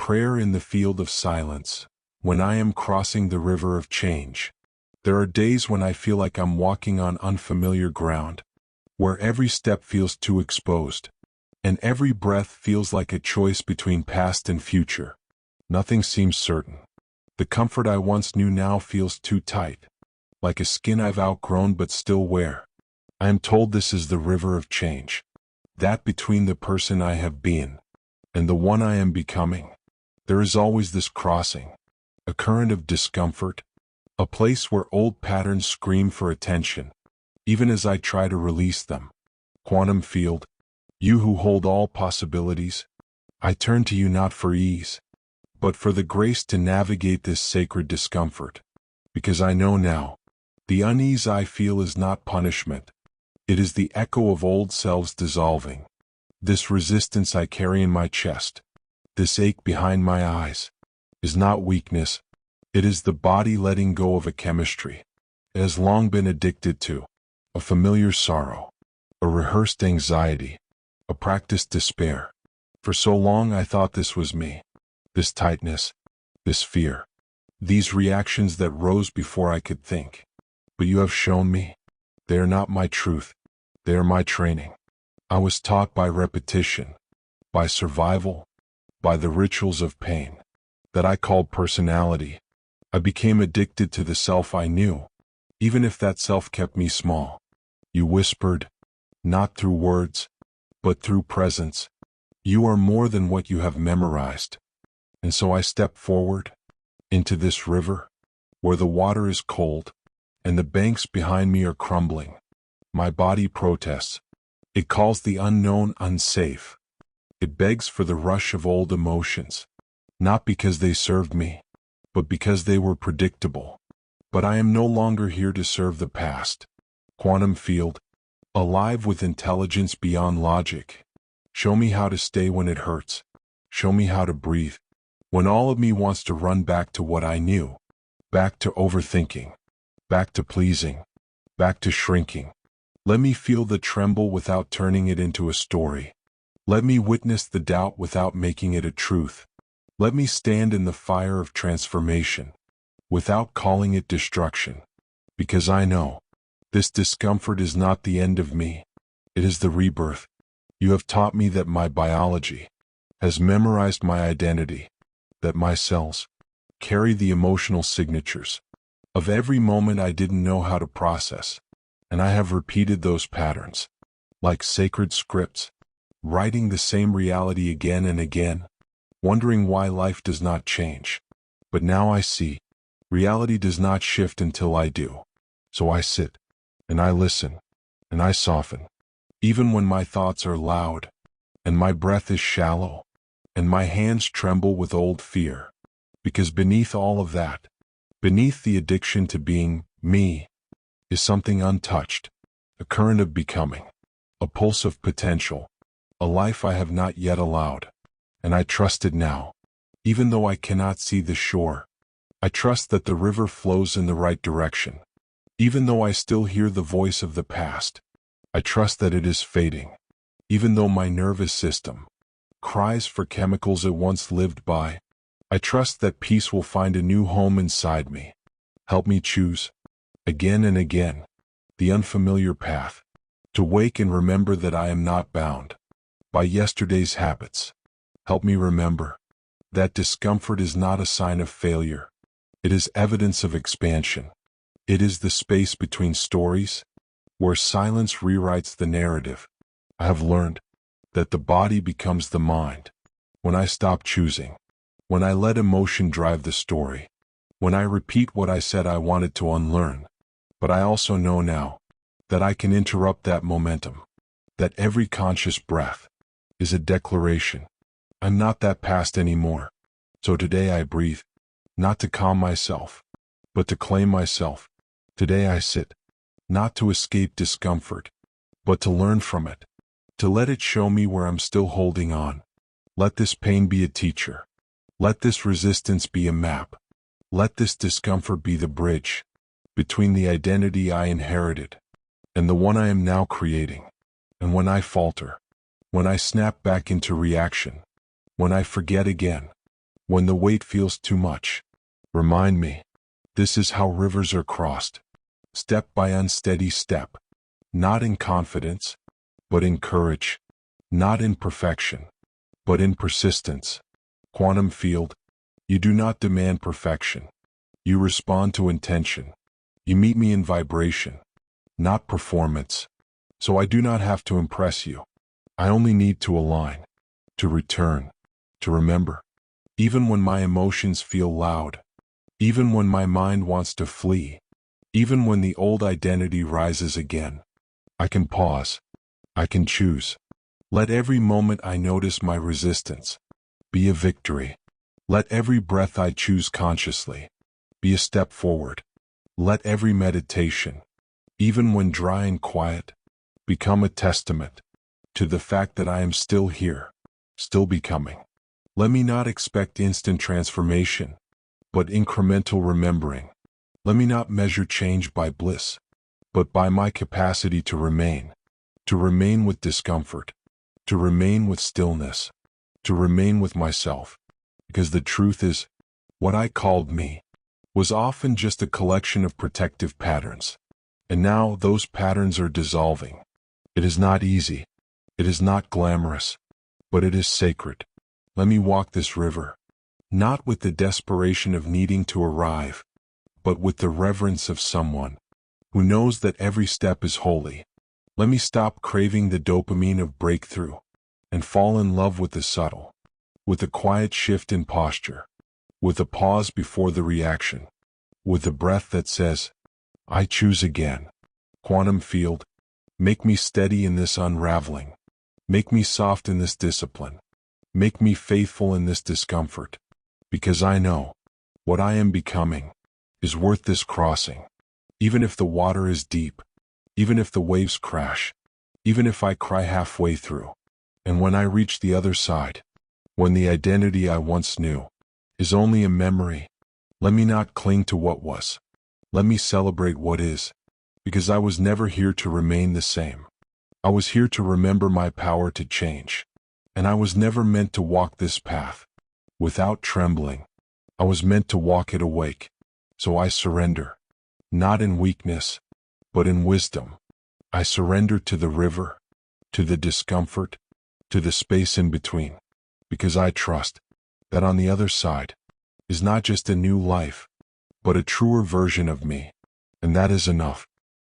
prayer in the field of silence, when I am crossing the river of change. There are days when I feel like I'm walking on unfamiliar ground, where every step feels too exposed, and every breath feels like a choice between past and future. Nothing seems certain. The comfort I once knew now feels too tight, like a skin I've outgrown but still wear. I am told this is the river of change, that between the person I have been and the one I am becoming, there is always this crossing, a current of discomfort, a place where old patterns scream for attention, even as I try to release them. Quantum field, you who hold all possibilities, I turn to you not for ease, but for the grace to navigate this sacred discomfort, because I know now, the unease I feel is not punishment. It is the echo of old selves dissolving. This resistance I carry in my chest, this ache behind my eyes, is not weakness. It is the body letting go of a chemistry it has long been addicted to, a familiar sorrow, a rehearsed anxiety, a practiced despair. For so long I thought this was me, this tightness, this fear, these reactions that rose before I could think. But you have shown me, they are not my truth, they are my training. I was taught by repetition, by survival, by the rituals of pain, that I called personality. I became addicted to the self I knew, even if that self kept me small. You whispered, not through words, but through presence, you are more than what you have memorized. And so I stepped forward, into this river, where the water is cold, and the banks behind me are crumbling. My body protests. It calls the unknown unsafe. It begs for the rush of old emotions, not because they served me, but because they were predictable. But I am no longer here to serve the past. Quantum field, alive with intelligence beyond logic. Show me how to stay when it hurts. Show me how to breathe, when all of me wants to run back to what I knew, back to overthinking, back to pleasing, back to shrinking. Let me feel the tremble without turning it into a story. Let me witness the doubt without making it a truth. Let me stand in the fire of transformation, without calling it destruction. Because I know, this discomfort is not the end of me. It is the rebirth. You have taught me that my biology has memorized my identity, that my cells carry the emotional signatures of every moment I didn't know how to process. And I have repeated those patterns, like sacred scripts, writing the same reality again and again, wondering why life does not change. But now I see, reality does not shift until I do. So I sit, and I listen, and I soften, even when my thoughts are loud, and my breath is shallow, and my hands tremble with old fear. Because beneath all of that, beneath the addiction to being me, is something untouched, a current of becoming, a pulse of potential, a life I have not yet allowed. And I trust it now, even though I cannot see the shore. I trust that the river flows in the right direction, even though I still hear the voice of the past. I trust that it is fading, even though my nervous system cries for chemicals it once lived by. I trust that peace will find a new home inside me. Help me choose, again and again, the unfamiliar path, to wake and remember that I am not bound by yesterday's habits. Help me remember that discomfort is not a sign of failure. It is evidence of expansion. It is the space between stories, where silence rewrites the narrative. I have learned that the body becomes the mind when I stop choosing, when I let emotion drive the story, when I repeat what I said I wanted to unlearn. But I also know now that I can interrupt that momentum, that every conscious breath is a declaration. I'm not that past anymore. So today I breathe, not to calm myself, but to claim myself. Today I sit, not to escape discomfort, but to learn from it, to let it show me where I'm still holding on. Let this pain be a teacher. Let this resistance be a map. Let this discomfort be the bridge between the identity I inherited and the one I am now creating. And when I falter, when I snap back into reaction, when I forget again, When the weight feels too much, remind me, this is how rivers are crossed, step by unsteady step, not in confidence, but in courage, not in perfection, but in persistence. Quantum field, you do not demand perfection. You respond to intention. You meet me in vibration, not performance. So I do not have to impress you. I only need to align, to return, to remember. Even when my emotions feel loud, even when my mind wants to flee, even when the old identity rises again, I can pause. I can choose. Let every moment I notice my resistance be a victory. Let every breath I choose consciously be a step forward. Let every meditation, even when dry and quiet, become a testament to the fact that I am still here, still becoming. Let me not expect instant transformation, but incremental remembering. Let me not measure change by bliss, but by my capacity to remain with discomfort, to remain with stillness, to remain with myself. Because the truth is, what I called me was often just a collection of protective patterns. And now those patterns are dissolving. It is not easy. It is not glamorous, but it is sacred. Let me walk this river, not with the desperation of needing to arrive, but with the reverence of someone who knows that every step is holy. Let me stop craving the dopamine of breakthrough and fall in love with the subtle, with the quiet shift in posture, with a pause before the reaction, with a breath that says, I choose again. Quantum field, make me steady in this unraveling. Make me soft in this discipline. Make me faithful in this discomfort. Because I know what I am becoming is worth this crossing. Even if the water is deep, even if the waves crash, even if I cry halfway through. And when I reach the other side, when the identity I once knew is only a memory, let me not cling to what was. Let me celebrate what is, because I was never here to remain the same. I was here to remember my power to change. And I was never meant to walk this path without trembling. I was meant to walk it awake. So I surrender, not in weakness, but in wisdom. I surrender to the river, to the discomfort, to the space in between, because I trust that on the other side is not just a new life, but a truer version of me, and that is enough.